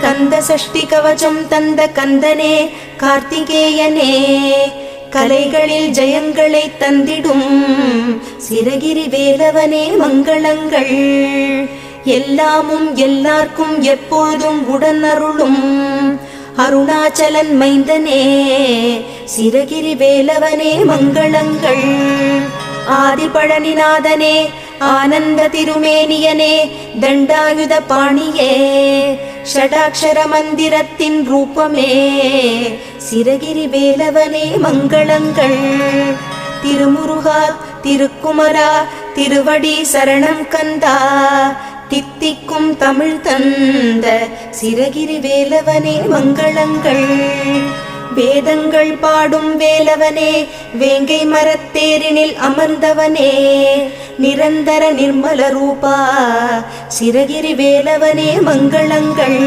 கந்த சஷ்டி கவசம் தந்த கந்தனே கார்த்திகேயனே, கலைகளில் ஜெயங்களை தந்திடும் சிரகிரி வேலவனே மங்களங்கள். எல்லாமும் எல்லார்க்கும் எப்போதும் உடனருளும் அருணாச்சலன் மைந்தனே சிரகிரி வேலவனே மங்களங்கள். ஆதிபழனிநாதனே ஆனந்த திருமேனியனே தண்டாயுத பாணியே, ஷடாக்ஷர மந்திரத்தின் ரூபமே சிரகிரி வேலவனே மங்களங்கள். திருமுருகா திருக்குமரா திருவடி சரணம் கந்தா, தித்திக்கும் தமிழ் தந்த சிரகிரி வேலவனே மங்களங்கள். வேதங்கள் பாடும் வேலவனே வேங்கை மரத்தேரினில் அமர்ந்தவனே, நிரந்தர நிர்மல ரூபா சிரகிரி வேலவனே மங்களங்கள்.